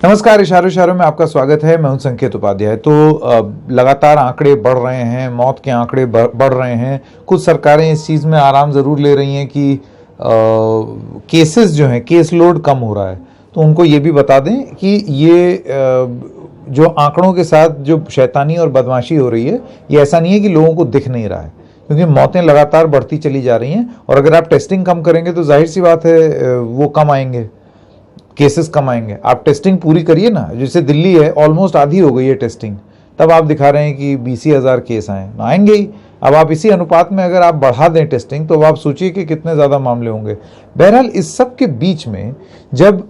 नमस्कार, इशारों इशारों में आपका स्वागत है। मैं हूं संकेत उपाध्याय। तो लगातार आंकड़े बढ़ रहे हैं, मौत के आंकड़े बढ़ रहे हैं। कुछ सरकारें इस चीज़ में आराम ज़रूर ले रही हैं कि केसेस जो हैं, केस लोड कम हो रहा है। तो उनको ये भी बता दें कि ये जो आंकड़ों के साथ जो शैतानी और बदमाशी हो रही है, ये ऐसा नहीं है कि लोगों को दिख नहीं रहा है, क्योंकि मौतें लगातार बढ़ती चली जा रही हैं। और अगर आप टेस्टिंग कम करेंगे तो जाहिर सी बात है वो कम आएंगे, केसेस कम आएंगे। आप टेस्टिंग पूरी करिए ना, जैसे दिल्ली है, ऑलमोस्ट आधी हो गई है टेस्टिंग, तब आप दिखा रहे हैं कि 20,000 केस आए, आएंगे ही। अब आप इसी अनुपात में अगर आप बढ़ा दें टेस्टिंग, तो अब आप सोचिए कि कितने ज़्यादा मामले होंगे। बहरहाल इस सब के बीच में जब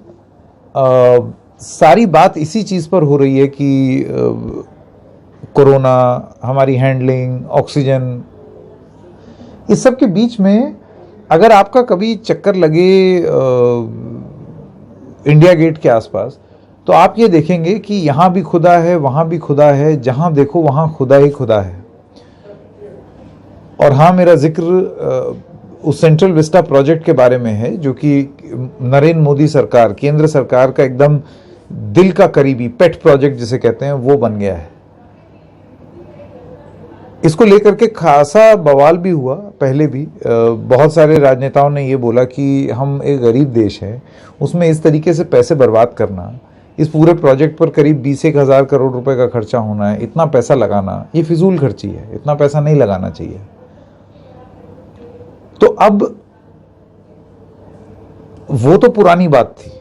सारी बात इसी चीज़ पर हो रही है कि कोरोना, हमारी हैंडलिंग, ऑक्सीजन, इस सब के बीच में अगर आपका कभी चक्कर लगे इंडिया गेट के आसपास, तो आप ये देखेंगे कि यहाँ भी खुदा है, वहाँ भी खुदा है, जहाँ देखो वहाँ खुदा ही खुदा है। और हाँ, मेरा जिक्र उस सेंट्रल विस्टा प्रोजेक्ट के बारे में है, जो कि नरेंद्र मोदी सरकार, केंद्र सरकार का एकदम दिल का करीबी पेट प्रोजेक्ट जिसे कहते हैं, वो बन गया है। इसको लेकर के खासा बवाल भी हुआ पहले भी। बहुत सारे राजनेताओं ने ये बोला कि हम एक गरीब देश है, उसमें इस तरीके से पैसे बर्बाद करना, इस पूरे प्रोजेक्ट पर करीब 20,000 करोड़ रुपए का खर्चा होना है, इतना पैसा लगाना, ये फिजूल खर्ची है, इतना पैसा नहीं लगाना चाहिए। तो अब वो तो पुरानी बात थी।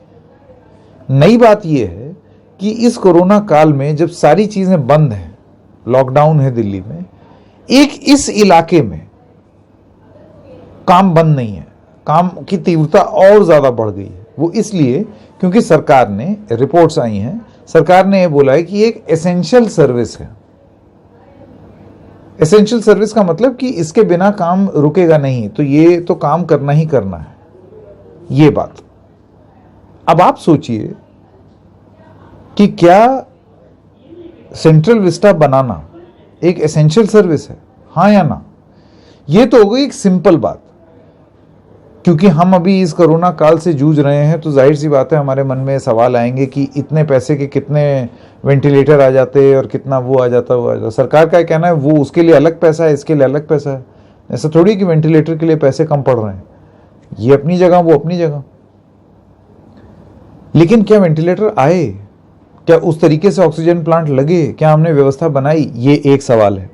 नई बात यह है कि इस कोरोना काल में जब सारी चीजें बंद हैं, लॉकडाउन है दिल्ली में, एक इस इलाके में काम बंद नहीं है, काम की तीव्रता और ज्यादा बढ़ गई है। वो इसलिए क्योंकि सरकार ने, रिपोर्ट्स आई हैं, सरकार ने ये बोला है कि एक एसेंशियल सर्विस है। एसेंशियल सर्विस का मतलब कि इसके बिना काम रुकेगा नहीं, तो ये तो काम करना ही करना है, ये बात। अब आप सोचिए कि क्या सेंट्रल विस्टा बनाना एक एसेंशियल सर्विस है, हाँ या ना? ये तो हो गई एक सिंपल बात। क्योंकि हम अभी इस कोरोना काल से जूझ रहे हैं, तो जाहिर सी बात है हमारे मन में सवाल आएंगे कि इतने पैसे के कितने वेंटिलेटर आ जाते और कितना वो आ जाता, वो आ जाता। सरकार का कहना है वो उसके लिए अलग पैसा है, इसके लिए अलग पैसा है। ऐसा थोड़ी कि वेंटिलेटर के लिए पैसे कम पड़ रहे हैं, ये अपनी जगह, वो अपनी जगह। लेकिन क्या वेंटिलेटर आए, क्या उस तरीके से ऑक्सीजन प्लांट लगे, क्या हमने व्यवस्था बनाई, ये एक सवाल है।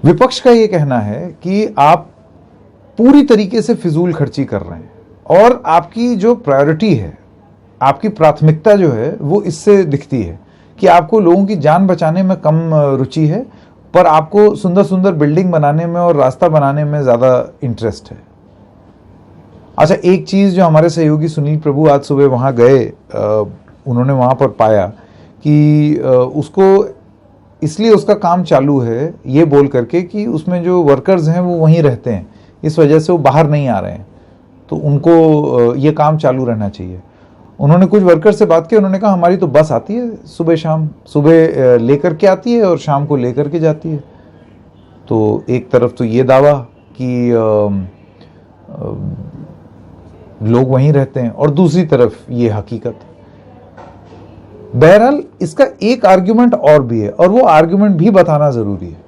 विपक्ष का ये कहना है कि आप पूरी तरीके से फिजूल खर्ची कर रहे हैं और आपकी जो प्रायोरिटी है, आपकी प्राथमिकता जो है, वो इससे दिखती है कि आपको लोगों की जान बचाने में कम रुचि है, पर आपको सुंदर सुंदर बिल्डिंग बनाने में और रास्ता बनाने में ज्यादा इंटरेस्ट है। अच्छा, एक चीज जो हमारे सहयोगी सुनील प्रभु आज सुबह वहां गए, उन्होंने वहां पर पाया कि उसको इसलिए उसका काम चालू है ये बोल करके कि उसमें जो वर्कर्स हैं वो वहीं रहते हैं, इस वजह से वो बाहर नहीं आ रहे हैं, तो उनको ये काम चालू रहना चाहिए। उन्होंने कुछ वर्कर से बात की, उन्होंने कहा हमारी तो बस आती है सुबह शाम, सुबह लेकर के आती है और शाम को लेकर के जाती है। तो एक तरफ तो ये दावा कि लोग वहीं रहते हैं, और दूसरी तरफ ये हकीकत। बहरहाल इसका एक आर्ग्यूमेंट और भी है, और वो आर्ग्यूमेंट भी बताना जरूरी है।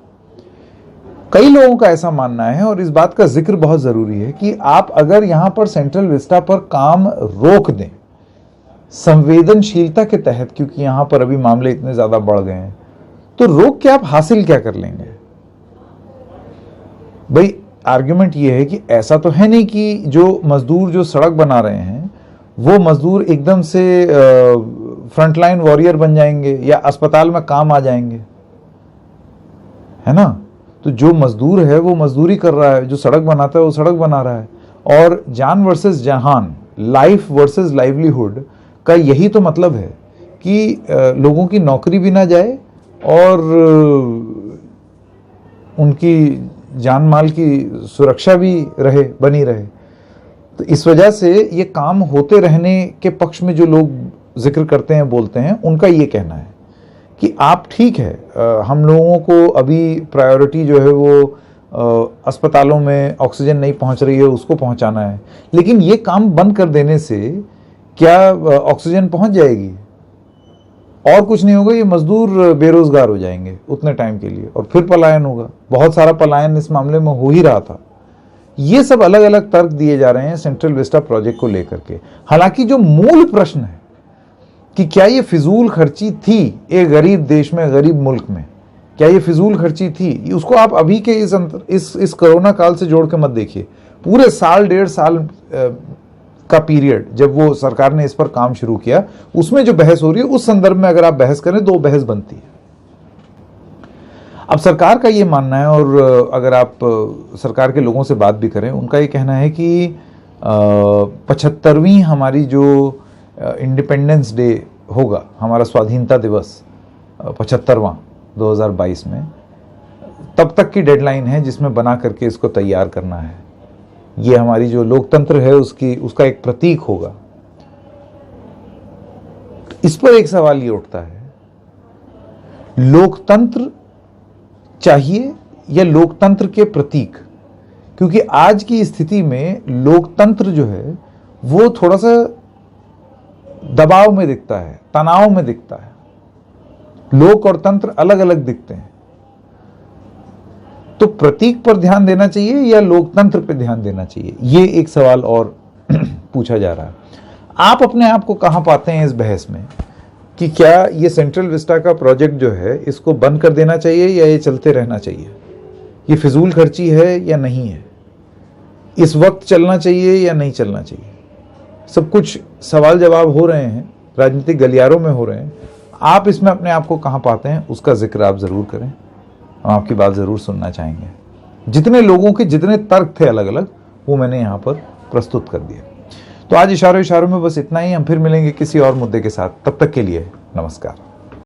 कई लोगों का ऐसा मानना है, और इस बात का जिक्र बहुत जरूरी है, कि आप अगर यहां पर सेंट्रल विस्टा पर काम रोक दें संवेदनशीलता के तहत, क्योंकि यहां पर अभी मामले इतने ज्यादा बढ़ गए हैं, तो रोक के आप हासिल क्या कर लेंगे? भाई, आर्ग्यूमेंट ये है कि ऐसा तो है नहीं कि जो मजदूर जो सड़क बना रहे हैं वो मजदूर एकदम से फ्रंटलाइन वॉरियर बन जाएंगे या अस्पताल में काम आ जाएंगे, है ना? तो जो मजदूर है वो मजदूरी कर रहा है, जो सड़क बनाता है वो सड़क बना रहा है। और जान वर्सेस जहान, लाइफ वर्सेस लाइवलीहुड का यही तो मतलब है कि लोगों की नौकरी भी ना जाए और उनकी जान माल की सुरक्षा भी रहे, बनी रहे। तो इस वजह से ये काम होते रहने के पक्ष में जो लोग जिक्र करते हैं, बोलते हैं, उनका ये कहना है कि आप ठीक है, हम लोगों को अभी प्रायोरिटी जो है वो अस्पतालों में ऑक्सीजन नहीं पहुंच रही है उसको पहुंचाना है, लेकिन ये काम बंद कर देने से क्या ऑक्सीजन पहुंच जाएगी? और कुछ नहीं होगा, ये मजदूर बेरोजगार हो जाएंगे उतने टाइम के लिए और फिर पलायन होगा। बहुत सारा पलायन इस मामले में हो ही रहा था। ये सब अलग अलग तर्क दिए जा रहे हैं सेंट्रल विस्टा प्रोजेक्ट को लेकर के। हालांकि जो मूल प्रश्न है कि क्या ये फिजूल खर्ची थी एक गरीब देश में, गरीब मुल्क में, क्या ये फिजूल खर्ची थी, उसको आप अभी के इस कोरोना काल से जोड़ के मत देखिए। पूरे साल 1.5 साल का पीरियड जब वो सरकार ने इस पर काम शुरू किया, उसमें जो बहस हो रही है उस संदर्भ में अगर आप बहस करें, 2 बहस बनती है। अब सरकार का ये मानना है, और अगर आप सरकार के लोगों से बात भी करें, उनका ये कहना है कि 75वीं हमारी जो इंडिपेंडेंस डे होगा, हमारा स्वाधीनता दिवस 75वां 2022 में, तब तक की डेडलाइन है जिसमें बना करके इसको तैयार करना है। ये हमारी जो लोकतंत्र है उसका एक प्रतीक होगा। इस पर एक सवाल ये उठता है, लोकतंत्र चाहिए या लोकतंत्र के प्रतीक? क्योंकि आज की स्थिति में लोकतंत्र जो है वो थोड़ा सा दबाव में दिखता है, तनाव में दिखता है। लोक और तंत्र अलग अलग दिखते हैं। तो प्रतीक पर ध्यान देना चाहिए या लोकतंत्र पर ध्यान देना चाहिए, ये एक सवाल और पूछा जा रहा है। आप अपने आप को कहां पाते हैं इस बहस में कि क्या ये सेंट्रल विस्टा का प्रोजेक्ट जो है इसको बंद कर देना चाहिए या ये चलते रहना चाहिए? ये फिजूल खर्ची है या नहीं है? इस वक्त चलना चाहिए या नहीं चलना चाहिए? सब कुछ सवाल जवाब हो रहे हैं, राजनीतिक गलियारों में हो रहे हैं। आप इसमें अपने आप को कहां पाते हैं, उसका जिक्र आप जरूर करें। हम आपकी बात जरूर सुनना चाहेंगे। जितने लोगों के जितने तर्क थे अलग अलग, वो मैंने यहां पर प्रस्तुत कर दिए। तो आज इशारों में बस इतना ही। हम फिर मिलेंगे किसी और मुद्दे के साथ। तब तक के लिए नमस्कार।